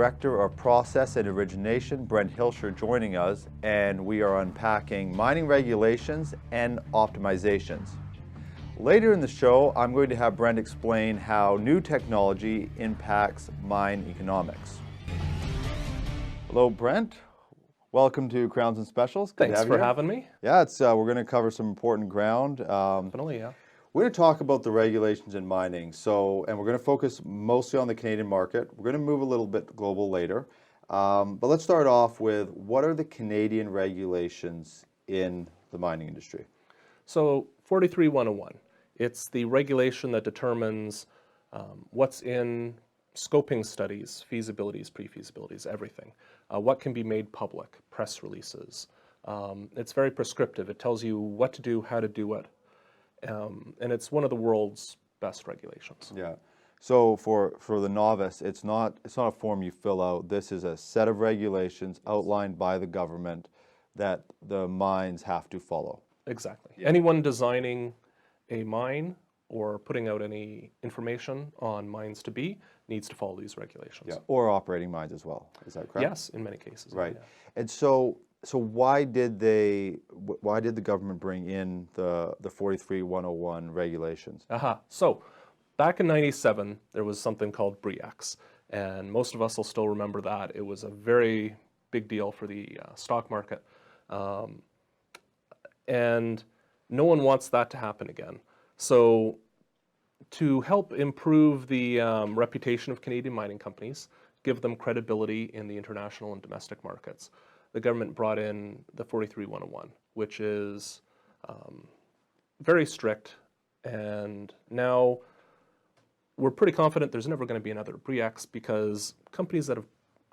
Director of Process and Origination, Brent Hilscher, joining us, and we are unpacking mining regulations and optimizations. Later in the show, I'm going to have Brent explain how new technology impacts mine economics. Hello, Brent. Welcome to Crowns and Specials. Good Thanks for having me. Yeah, we're going to cover some important ground. Definitely, yeah. We're going to talk about the regulations in mining. And we're going to focus mostly on the Canadian market. We're going to move a little bit global later. But let's start off with, what are the Canadian regulations in the mining industry? So 43-101, it's the regulation that determines what's in scoping studies, feasibilities, pre-feasibilities, everything. What can be made public, press releases. It's very prescriptive. It tells you what to do, how to do it. And it's one of the world's best regulations. Yeah. So for the novice, it's not a form you fill out. This is a set of regulations outlined by the government that the mines have to follow. Exactly. Yeah. Anyone designing a mine or putting out any information on mines to be needs to follow these regulations. Yeah. Or operating mines as well. Is that correct? Yes, in many cases. Right. Yeah. And so why did the government bring in the 43-101 regulations? So back in '97, there was something called BRIEX, and most of us will still remember that. It was a very big deal for the stock market, and no one wants that to happen again. So to help improve the reputation of Canadian mining companies, give them credibility in the international and domestic markets, the government brought in the 43-101, which is very strict, and now we're pretty confident there's never going to be another BRIEX, because companies that have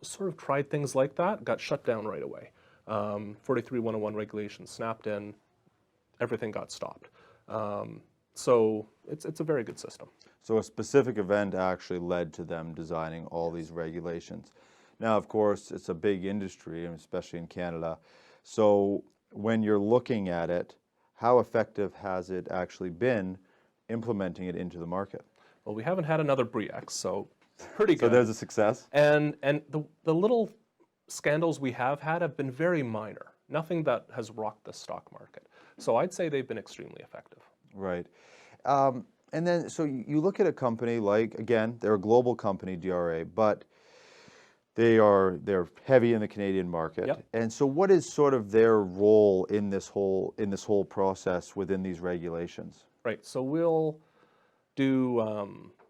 sort of tried things like that got shut down right away. 43-101 regulations snapped in, everything got stopped. So it's a very good system. So a specific event actually led to them designing all these regulations. Now, of course, it's a big industry, especially in Canada. So when you're looking at it, how effective has it actually been implementing it into the market? Well, we haven't had another BRIEX, so pretty good. So there's a success? And the little scandals we have had have been very minor. Nothing that has rocked the stock market. So I'd say they've been extremely effective. Right. And then, so you look at a company like, again, they're a global company, DRA, but they're heavy in the Canadian market. Yep. And so what is sort of their role in this whole process within these regulations? Right. So we'll do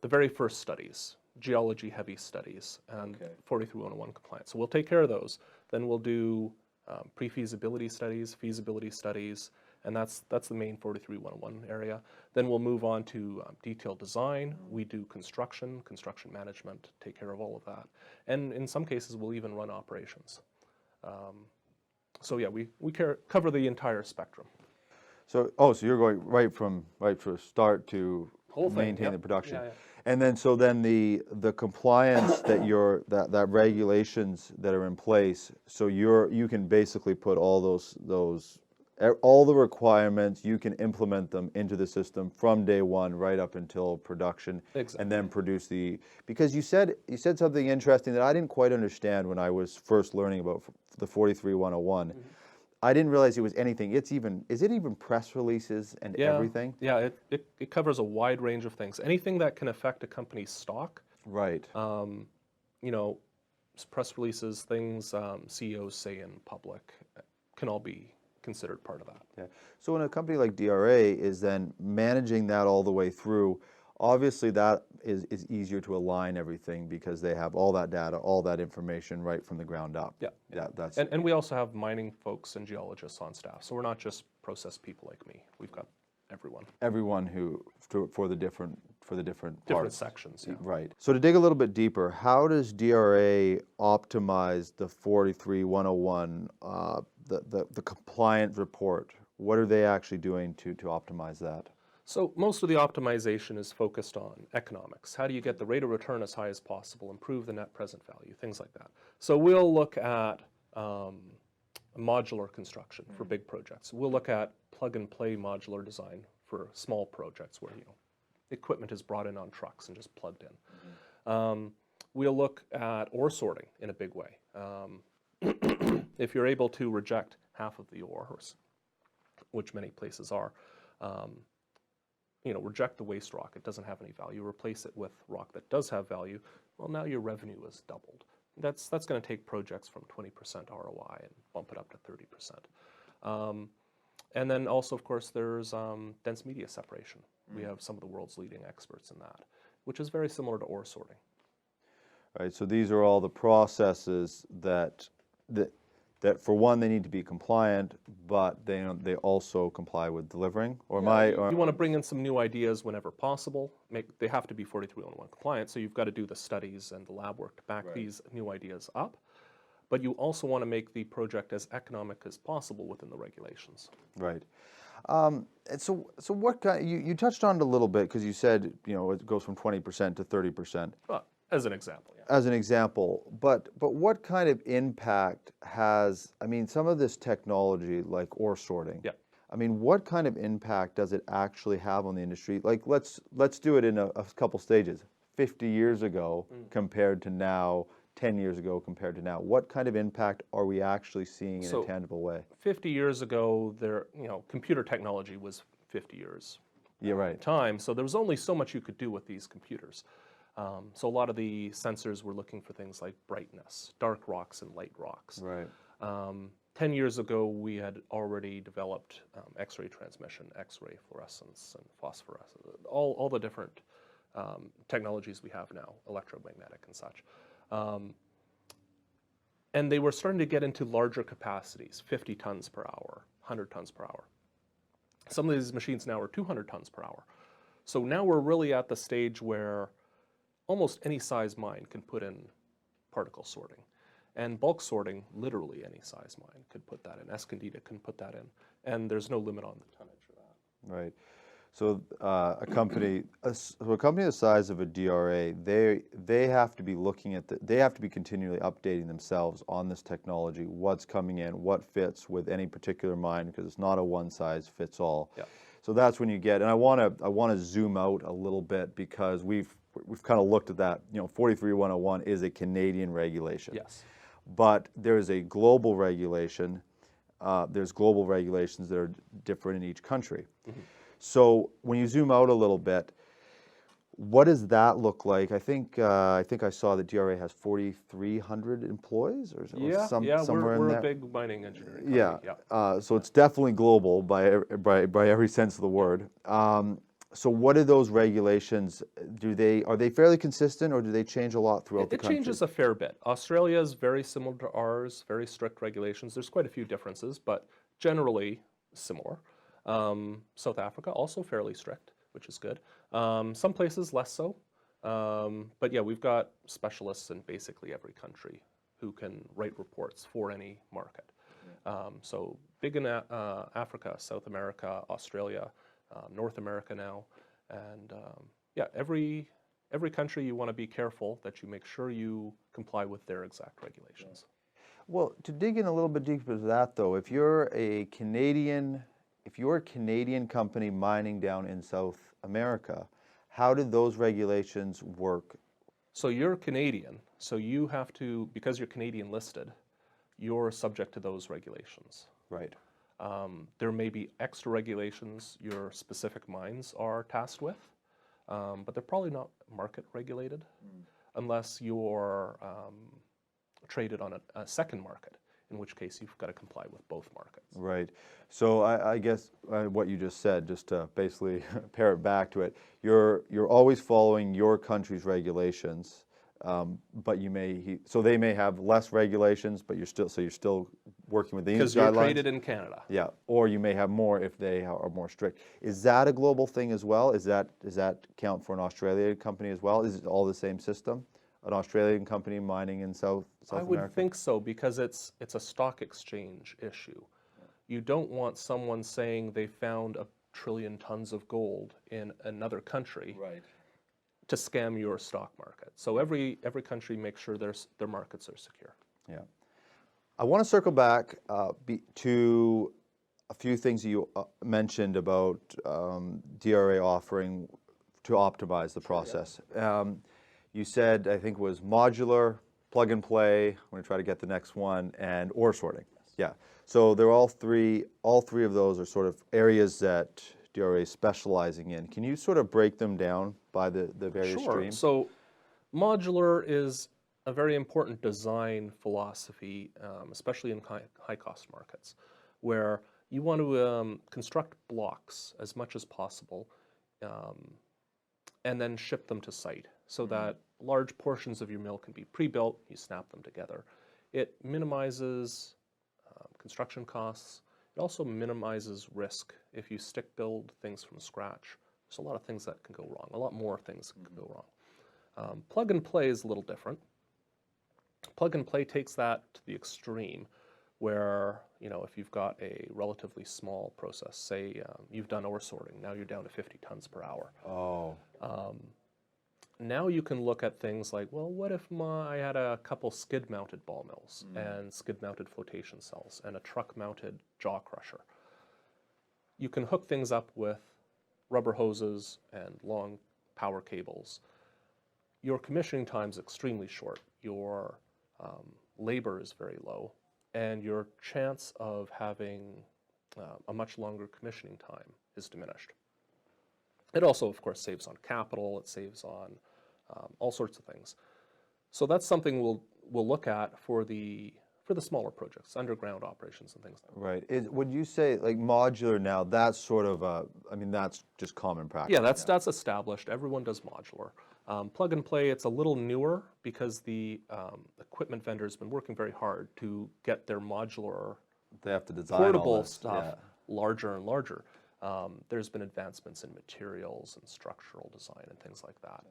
the very first studies, geology heavy studies, and 43-101 compliance. So we'll take care of those. Then we'll do pre-feasibility studies, feasibility studies, and that's the main 43-101 area. Then we'll move on to detailed design. We do construction management, take care of all of that. And in some cases, we'll even run operations. So yeah, we cover the entire spectrum. So you're going right from start to maintain the production. Yeah, yeah. And then the compliance that regulations that are in place, so you can basically put all all the requirements, you can implement them into the system from day one right up until production. Exactly. And then produce because you said something interesting that I didn't quite understand when I was first learning about the 43-101. Mm-hmm. I didn't realize it was anything. Is it even press releases and everything? Yeah, it covers a wide range of things. Anything that can affect a company's stock. Right. Press releases, things CEOs say in public can all be considered part of that. Yeah. So when a company like DRA is then managing that all the way through, obviously that is easier to align everything because they have all that data, all that information right from the ground up. Yeah. That's and we also have mining folks and geologists on staff. So we're not just process people like me. We've got everyone. Everyone for the different parts. Sections. Yeah. Right. So to dig a little bit deeper, how does DRA optimize the 43-101, the compliant report? What are they actually doing to optimize that? So most of the optimization is focused on economics. How do you get the rate of return as high as possible, improve the net present value, things like that. So we'll look at modular construction for big projects. We'll look at plug and play modular design for small projects where equipment is brought in on trucks and just plugged in. we'll look at ore sorting in a big way. If you're able to reject half of the ore, which many places are, reject the waste rock. It doesn't have any value. Replace it with rock that does have value. Well, now your revenue is doubled. That's going to take projects from 20% ROI and bump it up to 30%. And then also, of course, there's dense media separation. We have some of the world's leading experts in that, which is very similar to ore sorting. Right. So these are all the processes that for one, they need to be compliant, but they also comply with delivering. Or you want to bring in some new ideas whenever possible. They have to be 4301 compliant, so you've got to do the studies and the lab work to back these new ideas up. But you also want to make the project as economic as possible within the regulations. Right. And so what kind? You touched on it a little bit because you said it goes from 20% to 30%. As an example, yeah. As an example, but what kind of impact has, some of this technology like ore sorting, yeah. What kind of impact does it actually have on the industry? Like, let's do it in a couple stages. 50 years ago compared to now, 10 years ago compared to now, what kind of impact are we actually seeing in a tangible way? 50 years ago, computer technology was 50 years time, so there was only so much you could do with these computers. So a lot of the sensors were looking for things like brightness, dark rocks and light rocks. Right. 10 years ago, we had already developed X-ray transmission, X-ray fluorescence, and phosphorescence, all the different technologies we have now, electromagnetic and such. And they were starting to get into larger capacities, 50 tons per hour, 100 tons per hour. Some of these machines now are 200 tons per hour. So now we're really at the stage where almost any size mine can put in particle sorting. And bulk sorting, literally any size mine could put that in. Escondida can put that in. And there's no limit on the tonnage for that. Right. So a company the size of a DRA, they have to be looking at they have to be continually updating themselves on this technology, what's coming in, what fits with any particular mine, because it's not a one size fits all. Yeah. So that's when you get, and I want to zoom out a little bit because we've kind of looked at that. 43101 is a Canadian regulation. Yes. But there is a global regulation. There's global regulations that are different in each country. Mm-hmm. So when you zoom out a little bit, what does that look like? I think I saw that DRA has 4,300 employees, or somewhere in there. We're a big mining engineering company. Yeah. So it's definitely global by every sense of the word. So what are those regulations? Are they fairly consistent, or do they change a lot throughout the country? It changes a fair bit. Australia is very similar to ours, very strict regulations. There's quite a few differences, but generally similar. South Africa, also fairly strict, which is good. Some places less so. But yeah, we've got specialists in basically every country who can write reports for any market. So big in Africa, South America, Australia, North America now, and every country you want to be careful that you make sure you comply with their exact regulations. Well, to dig in a little bit deeper to that, though, if you're a Canadian company mining down in South America, how did those regulations work? So you're Canadian, so you have to, because you're Canadian listed, you're subject to those regulations. Right. There may be extra regulations your specific mines are tasked with, but they're probably not market regulated unless you're traded on a second market, in which case you've got to comply with both markets. Right. So I guess what you just said, just to basically pare it back to it, you're always following your country's regulations, but they may have less regulations, but you're still working with these guidelines. Because you're traded in Canada. Yeah. Or you may have more if they are more strict. Is that a global thing as well? Does that count for an Australian company as well? Is it all the same system? An Australian company mining in South America? I would think so, because it's a stock exchange issue. You don't want someone saying they found 1 trillion tons of gold in another country to scam your stock market. So every country makes sure their markets are secure. Yeah. I want to circle back to a few things you mentioned about DRA offering to optimize the process. You said, I think it was modular, plug and play, I'm going to try to get the next one, and ore sorting. Yeah. So they're all three of those are sort of areas that DRA is specializing in. Can you sort of break them down by the various streams? So modular is a very important design philosophy, especially in high-cost markets, where you want to construct blocks as much as possible and then ship them to site so that large portions of your mill can be pre-built, you snap them together. It minimizes construction costs. It also minimizes risk. If you stick build things from scratch, there's a lot of things that can go wrong, a lot more things that can go wrong. Plug and play is a little different. Plug and play takes that to the extreme where, you know, if you've got a relatively small process, say you've done ore sorting, now you're down to 50 tons per hour. Oh. Now you can look at things like, well, what if I had a couple skid-mounted ball mills and skid-mounted flotation cells and a truck-mounted jaw crusher? You can hook things up with rubber hoses and long power cables. Your commissioning time is extremely short. Your labor is very low, and your chance of having a much longer commissioning time is diminished. It also, of course, saves on capital. It saves on all sorts of things. So that's something we'll look at for the smaller projects, underground operations and things like that. Right. Would you say, like, modular now, that's sort of I mean, that's just common practice? Yeah, that's established. Everyone does modular. Plug and play, it's a little newer because the equipment vendor has been working very hard to get their modular They have to design all portable this, stuff larger and larger. There's been advancements in materials and structural design and things like that.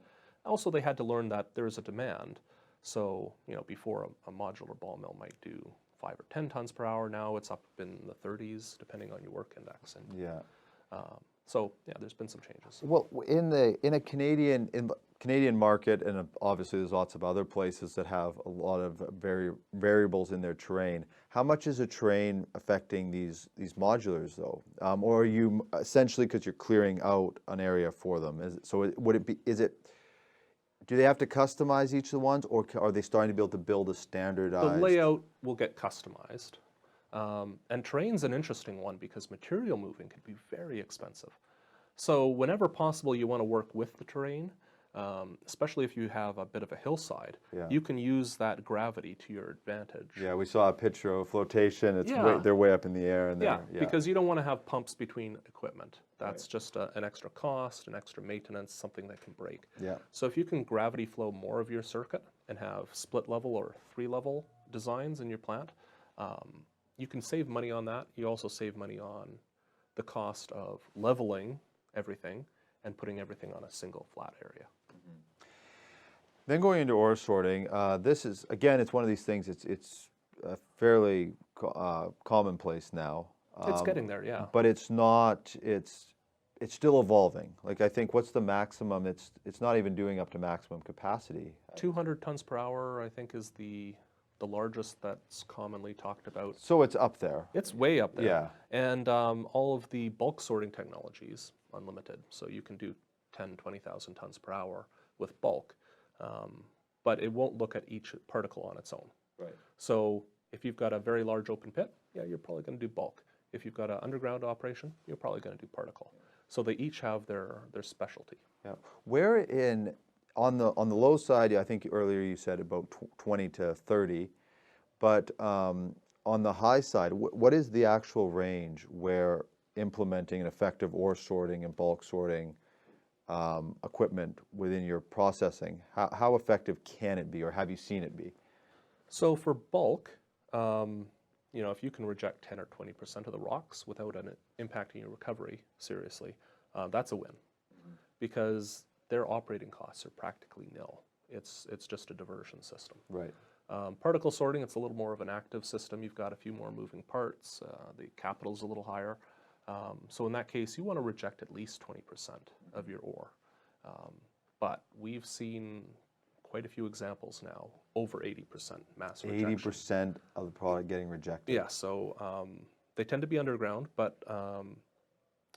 Also, they had to learn that there is a demand. So, you know, before a modular ball mill might do 5 or 10 tons per hour, now it's up in the 30s, depending on your work index. And Yeah. so, yeah, there's been some changes. Well, in a Canadian market, and obviously there's lots of other places that have a lot of variables in their terrain. How much is a terrain affecting these modulars, though? Or are you essentially, because you're clearing out an area for them? Do they have to customize each of the ones, or are they starting to be able to build a standardized? The layout will get customized. And terrain's an interesting one because material moving can be very expensive. So whenever possible, you want to work with the terrain, especially if you have a bit of a hillside. Yeah. You can use that gravity to your advantage. Yeah, we saw a picture of flotation. It's they're way up in the air. And because you don't want to have pumps between equipment. That's just an extra cost, an extra maintenance, something that can break. Yeah. So if you can gravity flow more of your circuit and have split level or 3-level designs in your plant, you can save money on that. You also save money on the cost of leveling everything and putting everything on a single flat area. Then going into ore sorting, this is, again, it's one of these things, it's fairly commonplace now. It's getting there, yeah. But it's not, it's still evolving. Like, I think, what's the maximum? It's not even doing up to maximum capacity. 200 tons per hour, I think, is the largest that's commonly talked about. So it's up there. It's way up there. Yeah. And all of the bulk sorting technologies, unlimited. So you can do 10, 20,000 tons per hour with bulk. But it won't look at each particle on its own. Right. So if you've got a very large open pit, yeah, you're probably going to do bulk. If you've got an underground operation, you're probably going to do particle. So they each have their specialty. Yeah. Where on the low side, I think earlier you said about 20 to 30, but on the high side, what is the actual range where implementing an effective ore sorting and bulk sorting equipment within your processing, how effective can it be, or have you seen it be? So for bulk, you know, if you can reject 10 or 20% of the rocks without impacting your recovery seriously, that's a win, because their operating costs are practically nil. It's just a diversion system. Right. Particle sorting, it's a little more of an active system. You've got a few more moving parts. The capital's a little higher. So in that case, you want to reject at least 20% of your ore. But we've seen quite a few examples now, over 80% mass rejection. 80% of the product getting rejected. Yeah, so they tend to be underground, but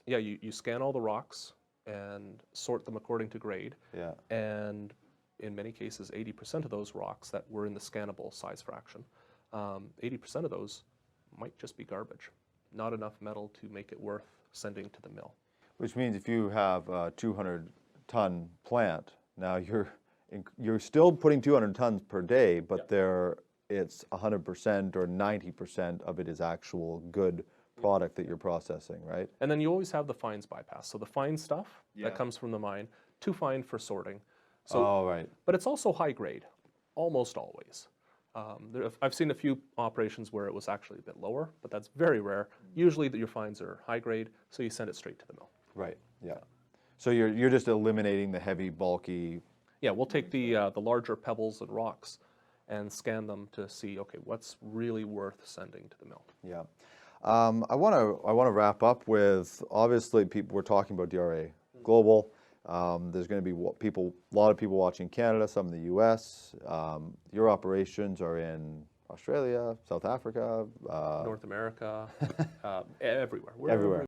yeah, you scan all the rocks and sort them according to grade. Yeah. And in many cases, 80% of those rocks that were in the scannable size fraction, 80% of those might just be garbage. Not enough metal to make it worth sending to the mill. Which means if you have a 200-ton plant, now you're still putting 200 tons per day, but it's 100% or 90% of it is actual good product that you're processing, right? And then you always have the fines bypass. So the fine stuff that comes from the mine, too fine for sorting. So, right. But it's also high grade, almost always. I've seen a few operations where it was actually a bit lower, but that's very rare. Usually your fines are high grade, so you send it straight to the mill. Right, yeah. So you're just eliminating the heavy, bulky... Yeah, we'll take the larger pebbles and rocks and scan them to see, okay, what's really worth sending to the mill. Yeah. I want to wrap up with, obviously, we're talking about DRA Global. There's going to be a lot of people watching Canada, some in the U.S. Your operations are in Australia, South Africa, North America, everywhere. Everywhere.